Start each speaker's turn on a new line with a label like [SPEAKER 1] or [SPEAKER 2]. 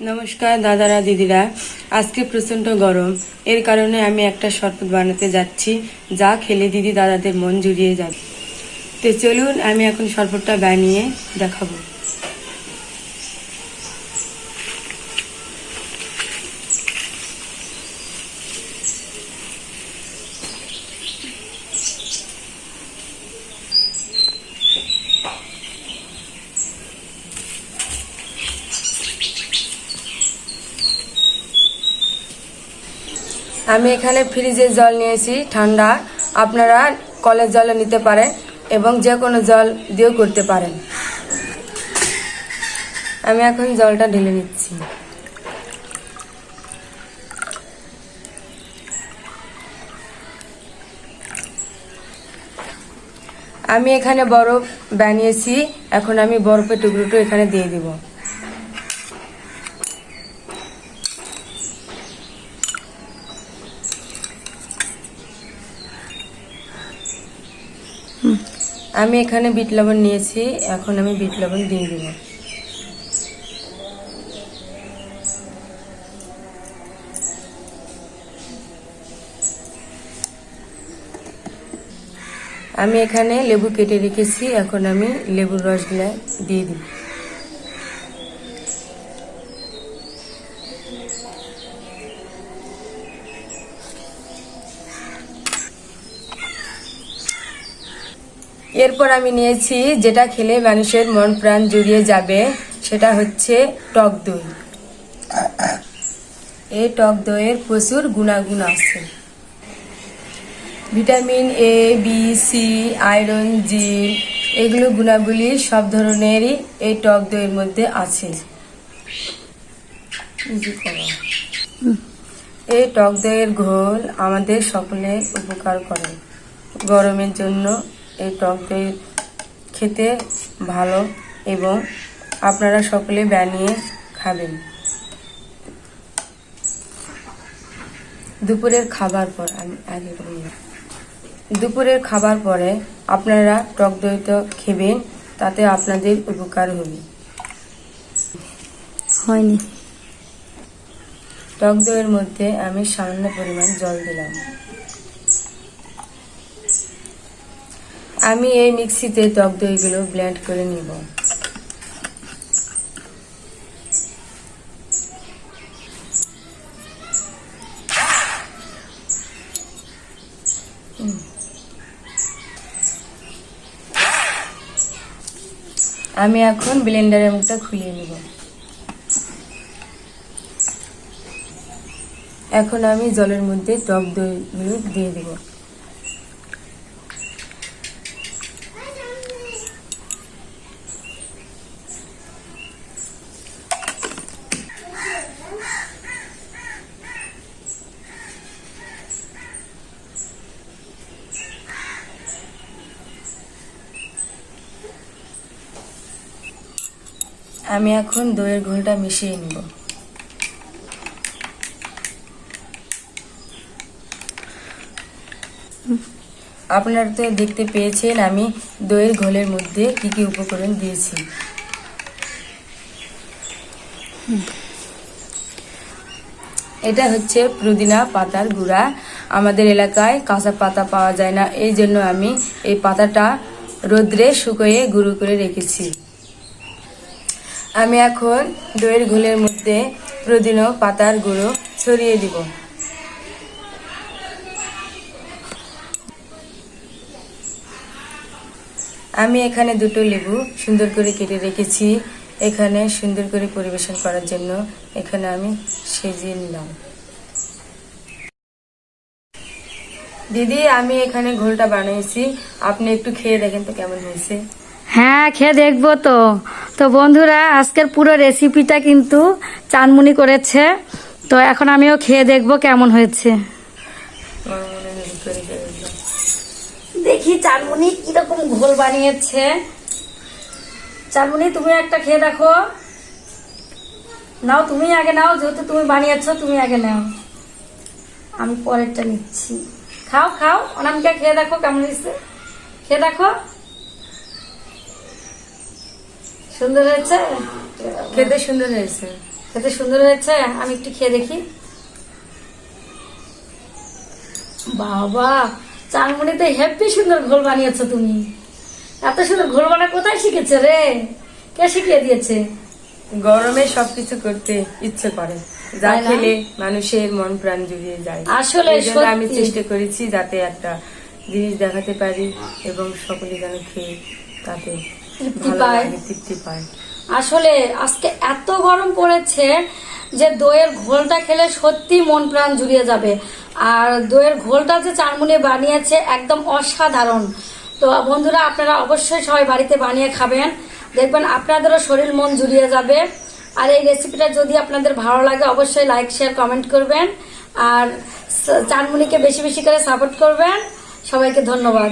[SPEAKER 1] নমস্কার দাদারা দিদিরা, আজকে প্রচন্ড গরম, এর কারণে আমি একটা শরবত বানাতে যাচ্ছি যা খেলে দিদি দাদাদের মন জুড়িয়ে যাবে। তো চলুন আমি এখন শরবতটা বানিয়ে দেখাবো। আমি এখানে ফ্রিজের জল নিয়েছি ঠান্ডা, আপনারা কলের জলও নিতে পারেন এবং যে কোনো জল দিয়েও করতে পারেন। আমি এখন জলটা ঢেলে নিচ্ছি। আমি এখানে বরফ বানিয়েছি, এখন আমি বরফের টুকরোটা এখানে দিয়ে দিব। আমি এখানে বিট লবণ নিয়েছি, এখন আমি বিট লবণ দিয়ে দিব। আমি এখানে লেবু কেটে রেখেছি, এখন আমি লেবুর রসগুলো দিয়ে দিব। এরপর আমি নিয়েছি যেটা খেলে মানুষের মন প্রাণ জুড়িয়ে যাবে, সেটা হচ্ছে টক দই। এই টক দইয়ের প্রচুর গুণাগুণ আছে। Vitamin A, B, C, iron, zinc, এগুলো গুণাবলী সব ধরনেরই এই টক দইয়ের মধ্যে আছে। এই টক দইয়ের ঘোল আমাদের সকলের উপকার করে। গরমের জন্য এই টক দই খেতে ভালো এবং আপনারা সকলে বানিয়ে খাবেন। দুপুরের খাবার পর দুপুরের খাবার পরে আপনারা টক দই তো খেবেন, তাতে আপনাদের উপকার হবে।
[SPEAKER 2] হয়নি।
[SPEAKER 1] টক দইয়ের মধ্যে আমি সামান্য পরিমাণ জল দিলাম। আমি এই মিক্সিতে টক দইগুলো ব্লেন্ড করে নিব। আমি এখন ব্লেন্ডারের মুখটা খুলিয়ে নিব। এখন আমি জলের মধ্যে টক দইগুলো দিয়ে দেব। আমি এখন দইয়ের ঘোলটা মিশিয়ে নিব। আপনারা তো দেখতে পেয়েছেন আমি দইয়ের ঘোলের মধ্যে কি কি উপকরণ দিয়েছি। এটা হচ্ছে পুদিনা পাতার গুঁড়া। আমাদের এলাকায় কাঁচা পাতা পাওয়া যায় না, এই জন্য আমি এই পাতাটা রোদ্রে শুকিয়ে গুঁড়ো করে রেখেছি। আমি এখন দইয়ের ঘোলের মধ্যে পুদিনা পাতার গুঁড়ো ছড়িয়ে দিব। আমি এখানে দুটো লেবু সুন্দর করে কেটে রেখেছি, এখানে সুন্দর করে পরিবেশন করার জন্য এখানে আমি সেজিয়ে নিলাম। দিদি, আমি এখানে ঘোলটা বানিয়েছি, আপনি একটু খেয়ে দেখেন তো কেমন হয়েছে।
[SPEAKER 2] হ্যাঁ, খেয়ে দেখবো তো। তো বন্ধুরা, আজকের পুরো রেসিপিটা কিন্তু চানমুনি করেছে, তো এখন আমিও খেয়ে দেখবো কেমন হয়েছে। দেখি চানমুনি কিরকম ঘোল বানিয়েছে। চানমুনি, তুমি একটা খেয়ে দেখো। নাও, তুমি আগে নাও, যেহেতু তুমি বানিয়েছো তুমি আগে নাও, আমি পরেরটা নিচ্ছি। খাও খাও, অনামিকা খেয়ে দেখো কেমন হয়েছে, খেয়ে দেখো। সুন্দর হয়েছে,
[SPEAKER 1] খেতে সুন্দর হয়েছে।
[SPEAKER 2] খেতে সুন্দর হয়েছে, আমি একটু খেয়ে দেখি। বাবা, চানমুনিতে হেব্বি সুন্দর ঘোল বানিয়েছো তুমি। এত সুন্দর ঘোল বানা কোথায় শিখেছে রে? কে শিখিয়ে দিয়েছে?
[SPEAKER 1] গরমে সবকিছু করতে ইচ্ছে করে, যা
[SPEAKER 2] তাই না?
[SPEAKER 1] খেলে মানুষের মন প্রাণ জুড়িয়ে যায়।
[SPEAKER 2] আসলে
[SPEAKER 1] এই জন্য আমি
[SPEAKER 2] সত্যি।
[SPEAKER 1] চেষ্টা করেছি যাতে একটা জিনিস দেখাতে পারি এবং সকলে যেন খেয়ে তাতে
[SPEAKER 2] তৃপ্তি
[SPEAKER 1] ভালো
[SPEAKER 2] পায়।
[SPEAKER 1] লাগে, তৃপ্তি পায়।
[SPEAKER 2] আসলে আজকে এত গরম পড়েছে যে দইয়ের ঘোলটা খেলে সত্যি মন প্রাণ জুড়িয়ে যাবে। আর দইয়ের ঘোলটা যে চানমুনি বানিয়েছে একদম অসাধারণ। তো বন্ধুরা, আপনারা অবশ্যই সবাই বাড়িতে বানিয়ে খাবেন, দেখবেন আপনাদেরও শরীর মন জুড়িয়ে যাবে। আর এই রেসিপিটা যদি আপনাদের ভালো লাগে অবশ্যই লাইক শেয়ার কমেন্ট করবেন, আর চানমুনিকে বেশি বেশি করে সাপোর্ট করবেন। সবাইকে ধন্যবাদ।